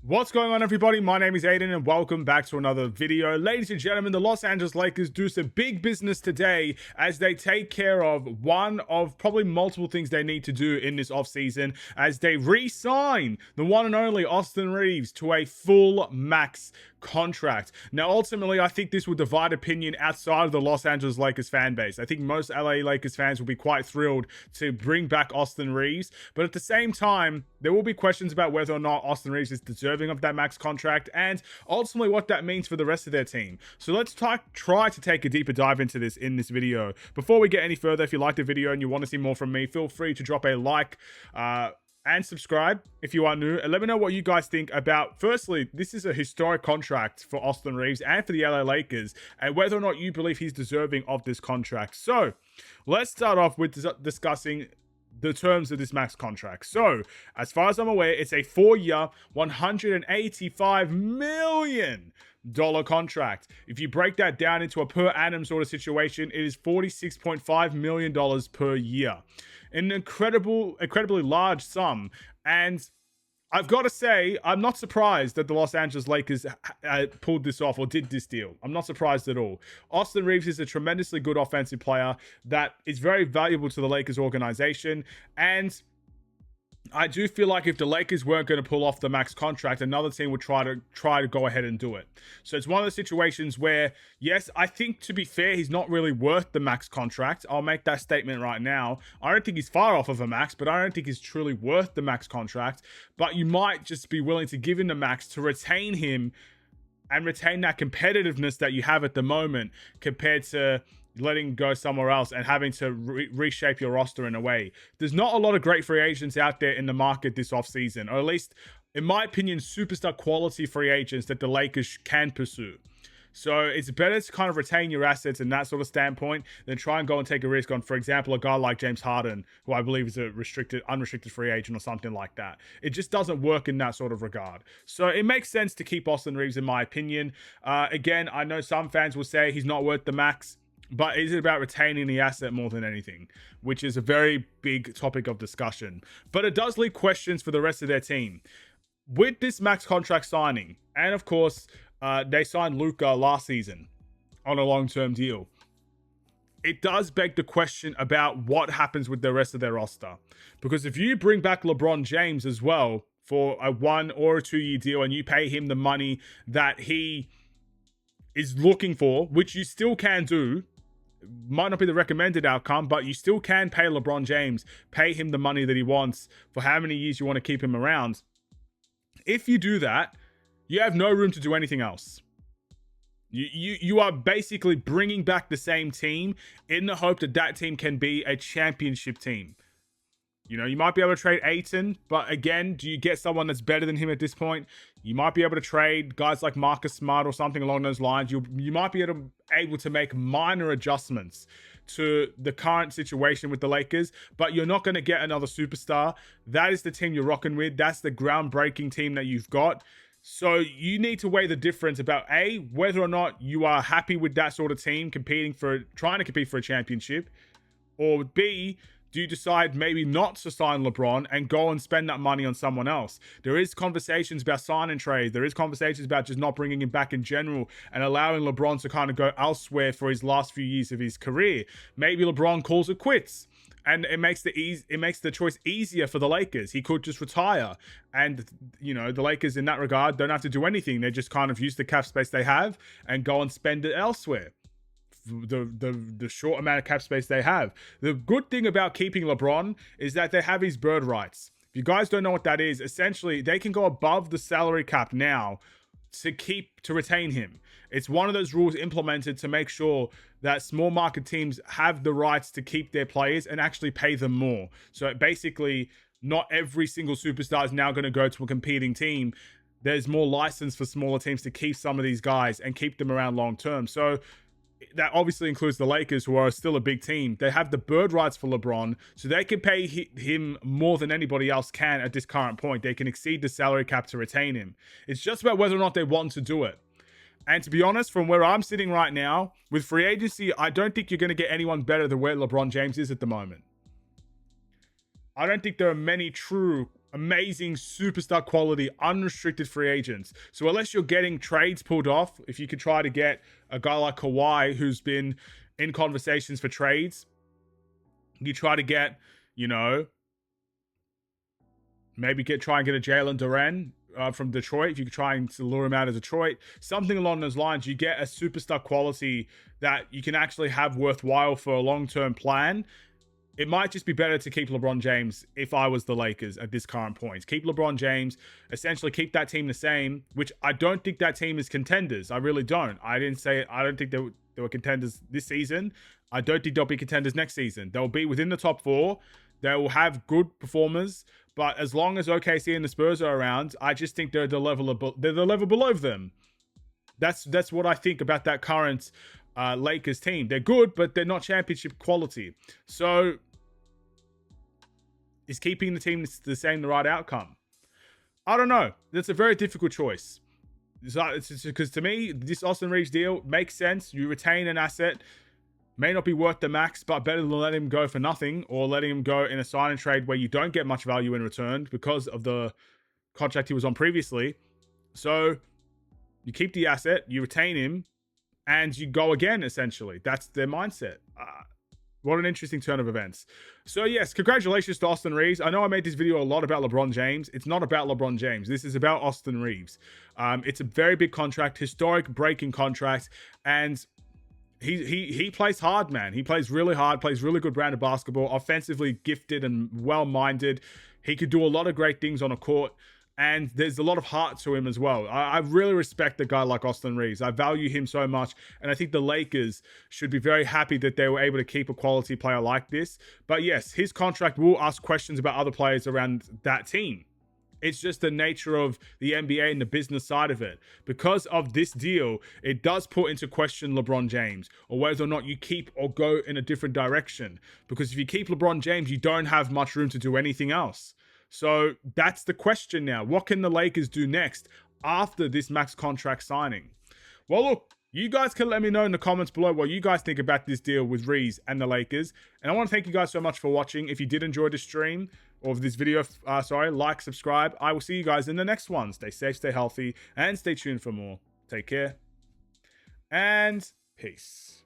What's going on, everybody? My name is Aiden and welcome back to another video. Ladies and gentlemen, the Los Angeles Lakers do some big business today as they take care of one of probably multiple things they need to do in this offseason as they re-sign the one and only Austin Reaves to a full max contract. Now, ultimately, I think this will divide opinion outside of the Los Angeles Lakers fan base. I think most LA Lakers fans will be quite thrilled to bring back Austin Reaves, but at the same time, there will be questions about whether or not Austin Reaves is deserving of that max contract and ultimately what that means for the rest of their team. So let's try to take a deeper dive into this in this video. Before we get any further, if you liked the video and you want to see more from me, feel free to drop a like, and subscribe if you are new, and let me know what you guys think about, firstly, this is a historic contract for Austin Reaves and for the LA Lakers, and whether or not you believe he's deserving of this contract. So let's start off with discussing the terms of this max contract. So as far as I'm aware, it's a 4-year $185 million contract. If you break that down into a per annum sort of situation, it is $46.5 million per year. An incredibly large sum. And I've got to say, I'm not surprised that the Los Angeles Lakers pulled this off or did this deal. I'm not surprised at all. Austin Reaves is a tremendously good offensive player that is very valuable to the Lakers organization. And I do feel like if the Lakers weren't going to pull off the max contract, another team would try to go ahead and do it. So it's one of the situations where, yes, I think, to be fair, he's not really worth the max contract. I'll make that statement right now. I don't think he's far off of a max, but I don't think he's truly worth the max contract. But you might just be willing to give him the max to retain him and retain that competitiveness that you have at the moment compared to letting go somewhere else and having to reshape your roster in a way. There's not a lot of great free agents out there in the market this offseason, or at least, in my opinion, superstar quality free agents that the Lakers can pursue. So it's better to kind of retain your assets in that sort of standpoint than try and go and take a risk on, for example, a guy like James Harden, who I believe is a unrestricted free agent or something like that. It just doesn't work in that sort of regard. So it makes sense to keep Austin Reaves, in my opinion. Again, I know some fans will say he's not worth the max, but is it about retaining the asset more than anything, which is a very big topic of discussion. But it does leave questions for the rest of their team. With this max contract signing, and of course, they signed Luka last season on a long-term deal, it does beg the question about what happens with the rest of their roster. Because if you bring back LeBron James as well for a 1 or a 2-year deal and you pay him the money that he is looking for, which you still can do, might not be the recommended outcome, but you still can pay LeBron James, pay him the money that he wants for how many years you want to keep him around. If you do that, you have no room to do anything else. You are basically bringing back the same team in the hope that that team can be a championship team. You know, you might be able to trade Ayton, but again, do you get someone that's better than him at this point? You might be able to trade guys like Marcus Smart or something along those lines. You might be able to make minor adjustments to the current situation with the Lakers, but you're not going to get another superstar. That is the team you're rocking with. That's the groundbreaking team that you've got. So you need to weigh the difference about A, whether or not you are happy with that sort of team trying to compete for a championship, or B, do you decide maybe not to sign LeBron and go and spend that money on someone else? There is conversations about sign and trade. There is conversations about just not bringing him back in general and allowing LeBron to kind of go elsewhere for his last few years of his career. Maybe LeBron calls it quits, and it makes the choice easier for the Lakers. He could just retire, and you know, the Lakers in that regard don't have to do anything. They just kind of use the cap space they have and go and spend it elsewhere. The short amount of cap space they have. The good thing about keeping LeBron is that they have his bird rights. If you guys don't know what that is, essentially they can go above the salary cap now to retain him. It's one of those rules implemented to make sure that small market teams have the rights to keep their players and actually pay them more. So basically, not every single superstar is now going to go to a competing team. There's more license for smaller teams to keep some of these guys and keep them around long term. So that obviously includes the Lakers, who are still a big team. They have the bird rights for LeBron, so they can pay him more than anybody else can at this current point. They can exceed the salary cap to retain him. It's just about whether or not they want to do it. And to be honest, from where I'm sitting right now, with free agency, I don't think you're going to get anyone better than where LeBron James is at the moment. I don't think there are many true amazing superstar quality unrestricted free agents. So unless you're getting trades pulled off, if you could try to get a guy like Kawhi who's been in conversations for trades, you try to get, you know, maybe try and get a Jalen Duren from Detroit. If you could try and lure him out of Detroit, something along those lines, you get a superstar quality that you can actually have worthwhile for a long-term plan. It might just be better to keep LeBron James if I was the Lakers at this current point. Keep LeBron James, essentially keep that team the same, which I don't think that team is contenders. I really don't. I didn't say it. I don't think they were contenders this season. I don't think they'll be contenders next season. They'll be within the top 4. They will have good performers, but as long as OKC and the Spurs are around, I just think they're the level below them. That's what I think about that current Lakers team. They're good, but they're not championship quality. So is keeping the team the same the right outcome? I don't know. That's a very difficult choice. Because to me, this Austin Reaves deal makes sense. You retain an asset. May not be worth the max, but better than letting him go for nothing or letting him go in a sign and trade where you don't get much value in return because of the contract he was on previously. So you keep the asset, you retain him, and you go again, essentially. That's their mindset. What an interesting turn of events. So yes, congratulations to Austin Reaves. I know I made this video a lot about LeBron James. It's not about LeBron James. This is about Austin Reaves. It's a very big contract, historic breaking contract, and he plays hard, man. He plays really hard, plays really good brand of basketball, offensively gifted and well-minded. He could do a lot of great things on a court, and there's a lot of heart to him as well. I really respect a guy like Austin Reaves. I value him so much, and I think the Lakers should be very happy that they were able to keep a quality player like this. But yes, his contract will ask questions about other players around that team. It's just the nature of the NBA and the business side of it. Because of this deal, it does put into question LeBron James or whether or not you keep or go in a different direction. Because if you keep LeBron James, you don't have much room to do anything else. So that's the question now. What can the Lakers do next after this max contract signing? Well, look, you guys can let me know in the comments below what you guys think about this deal with Reaves and the Lakers. And I want to thank you guys so much for watching. If you did enjoy this stream or this video, like, subscribe. I will see you guys in the next one. Stay safe, stay healthy, and stay tuned for more. Take care, and peace.